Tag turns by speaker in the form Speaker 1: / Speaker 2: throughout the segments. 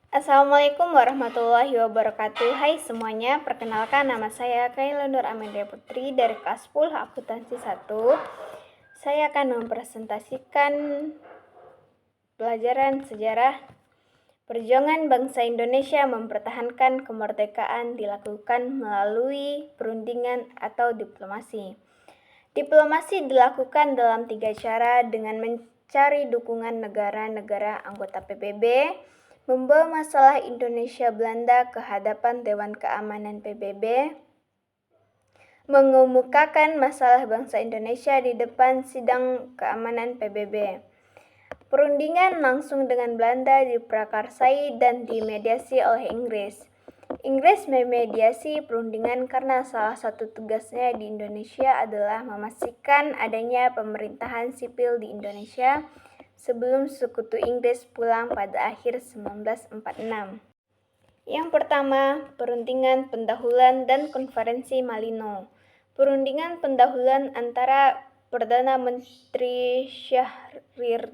Speaker 1: Assalamualaikum warahmatullahi wabarakatuh. Hai semuanya, perkenalkan nama saya Kaila Nur Amelia Putri dari kelas 10 Akuntansi 1. Saya akan mempresentasikan pelajaran sejarah. Perjuangan bangsa Indonesia mempertahankan kemerdekaan dilakukan melalui perundingan atau diplomasi. Diplomasi dilakukan dalam 3 cara dengan mencari dukungan negara-negara anggota PBB, membawa masalah Indonesia Belanda ke hadapan Dewan Keamanan PBB, mengemukakan masalah bangsa Indonesia di depan sidang keamanan PBB. Perundingan langsung dengan Belanda diprakarsai dan dimediasi oleh Inggris. Inggris memediasi perundingan karena salah satu tugasnya di Indonesia adalah memastikan adanya pemerintahan sipil di Indonesia sebelum sekutu Inggris pulang pada akhir 1946. Yang pertama, perundingan pendahuluan dan konferensi Malino. Perundingan pendahuluan antara Perdana Menteri Syahrir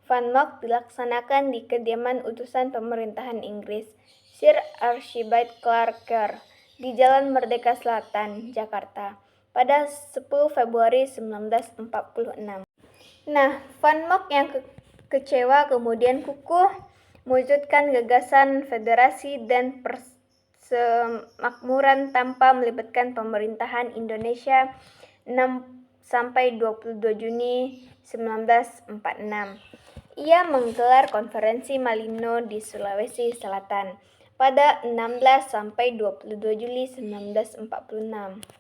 Speaker 1: Van Mock dilaksanakan di kediaman utusan pemerintahan Inggris, Sir Archibald Clarke, di Jalan Merdeka Selatan, Jakarta, pada 10 Februari 1946. Van Mock yang kecewa kemudian kukuh mewujudkan gagasan federasi dan persemakmuran tanpa melibatkan pemerintahan Indonesia 6-22 Juni 1946. Ia menggelar konferensi Malino di Sulawesi Selatan pada 16-22 Juli 1946.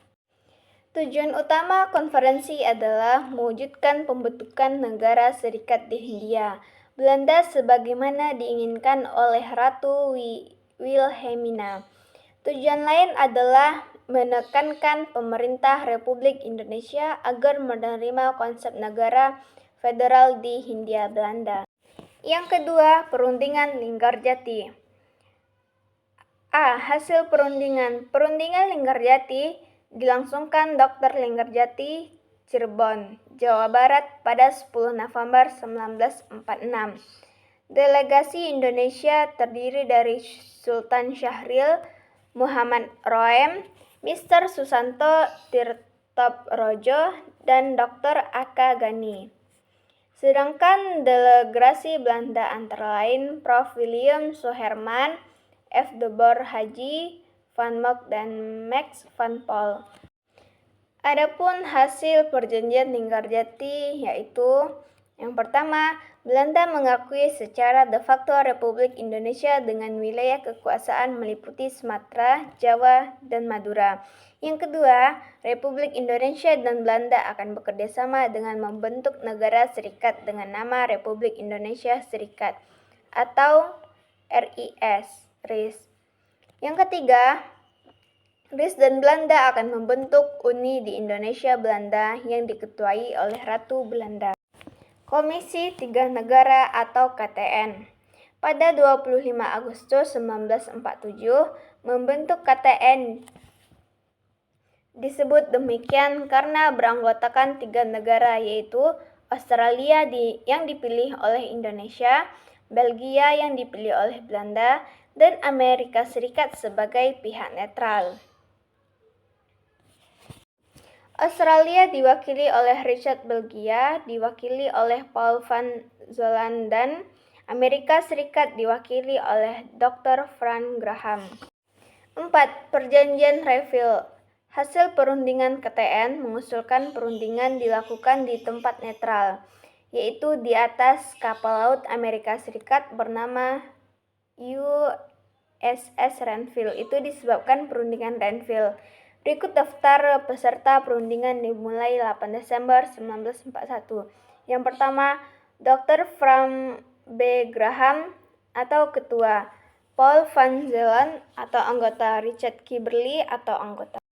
Speaker 1: Tujuan utama konferensi adalah mewujudkan pembentukan negara serikat di Hindia Belanda sebagaimana diinginkan oleh Ratu Wilhelmina. Tujuan lain adalah menekankan pemerintah Republik Indonesia agar menerima konsep negara federal di Hindia Belanda. Yang kedua, perundingan Linggarjati. Hasil perundingan. Perundingan Linggarjati dilangsungkan Dr. Linggarjati, Cirebon, Jawa Barat pada 10 November 1946. Delegasi Indonesia terdiri dari Sultan Syahrir, Muhammad Roem, Mr. Susanto Tirtobrojo, dan Dr. A.K. Ghani. Sedangkan delegasi Belanda antara lain Prof. William Suherman, F. de Boer Haji, Van Mock, dan Max van Paul. Adapun hasil perjanjian Linggarjati yaitu yang pertama, Belanda mengakui secara de facto Republik Indonesia dengan wilayah kekuasaan meliputi Sumatera, Jawa, dan Madura. Yang kedua, Republik Indonesia dan Belanda akan bekerjasama dengan membentuk negara serikat dengan nama Republik Indonesia Serikat atau RIS. Yang ketiga, Inggris dan Belanda akan membentuk Uni di Indonesia Belanda yang diketuai oleh Ratu Belanda. Komisi Tiga Negara atau KTN pada 25 Agustus 1947 membentuk KTN. Disebut demikian karena beranggotakan 3 negara yaitu Australia yang dipilih oleh Indonesia, Belgia yang dipilih oleh Belanda, dan Amerika Serikat sebagai pihak netral. Australia diwakili oleh Richard Belgia, diwakili oleh Paul van Zoland, dan Amerika Serikat diwakili oleh Dr. Frank Graham. 4. Perjanjian Reville. Hasil perundingan KTN mengusulkan perundingan dilakukan di tempat netral, yaitu di atas kapal laut Amerika Serikat bernama USS Renville. Itu disebabkan perundingan Renville. Berikut daftar peserta perundingan dimulai 8 Desember 1941. Yang pertama, Dr. Frank B. Graham atau ketua, Paul van Zoland atau anggota, Richard Kimberley atau anggota.